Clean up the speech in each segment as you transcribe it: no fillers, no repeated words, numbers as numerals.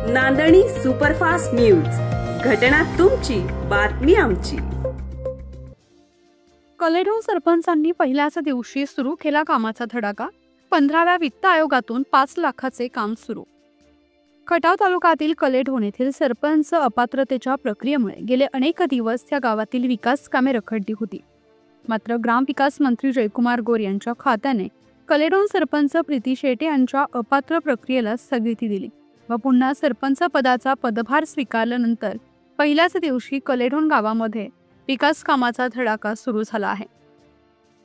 नांदणी superfast news, घटना तुमची, बातमी आमची। कलेढोण सरपंचांनी पहिल्याच दिवशी सुरू केला कामाचा धडाका। 15व्या वित्त आयोगातून 5 लाखाचे काम सुरू। खटाव तालुक्यातील कलेढोण येथील सरपंच अपात्रतेच्या प्रक्रियेमुळे गेले अनेक दिवस त्या गावातील विकास कामे रखडली होती। मात्र ग्रामविकास मंत्री जयकुमार गोरे यांच्या खात्याने कलेढोण सरपंच प्रीती शेटे यांच्या अपात्र प्रक्रियेला स्थगिती दिली व पुन्हा सरपंच पदाचा पदभार स्वीकारल्यानंतर पहिल्याच दिवशी कलेढोण गावामध्ये विकास कामाचा धडाका सुरू झाला आहे।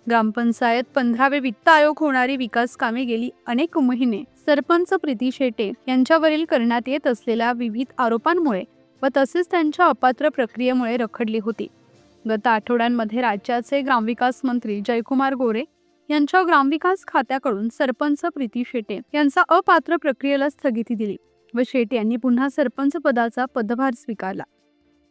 ग्रामपंचायत 15वे वित्त आयोग होणारी विकास कामे गेली अनेक महिने सरपंच प्रीती शेटे यांच्यावरील करण्यात येत असलेल्या विविध आरोपांमुळे व तसेच त्यांच्या अपात्र प्रक्रियेमुळे रखडली होती। गत आठवड्यांमध्ये राज्याचे ग्रामविकास मंत्री जयकुमार गोरे यांच्या ग्रामविकास खात्याकडून सरपंच प्रीती शेटे यांचा अपात्र प्रक्रियेला स्थगिती दिली व शेटे यांनी पुन्हा सरपंच पदाचा पदभार स्वीकारला।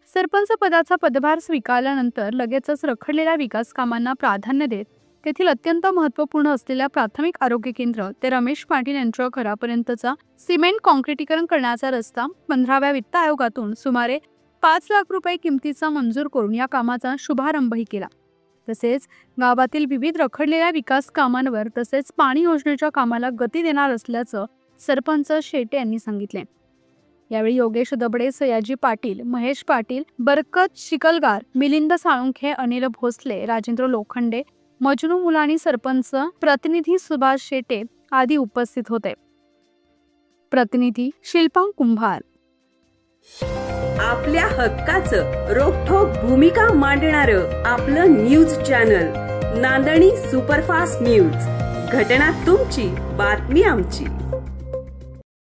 सरपंच पदाचा पदभार स्वीकारल्यानंतर लगेचच रखडलेल्या विकास कामांना प्राधान्य देत तेथील अत्यंत महत्त्वपूर्ण असलेल्या प्राथमिक आरोग्य केंद्र ते रमेश पाटील यांच्या घरापर्यंतचा सिमेंट कॉन्क्रिटीकरण करण्याचा रस्ता 15व्या वित्त आयोगातून सुमारे 5 लाख रुपये किमतीचा मंजूर करून या कामाचा शुभारंभही केला। तसेच गावातील विविध रखडलेल्या विकास कामांवर तसेच पाणी योजनेच्या कामाला गती देणार असल्याचं सरपंच शेटे यांनी सांगितले। यावेळी योगेश दबडे, सयाजी पाटील, महेश पाटील, बरकत शिकलगार, मिलिंद साळुंखे, अनिल भोसले, राजेंद्र लोखंडे, मजनू मुलानी, सरपंच प्रतिनिधी सुभाष शेटे आदी उपस्थित होते। प्रतिनिधी शिल्पा कुंभार। आपल्या हक्काचं रोखठोक भूमिका मांडणारं आपलं न्यूज चॅनल नांदणी सुपरफास्ट न्यूज, घटना तुमची, बातमी आमची।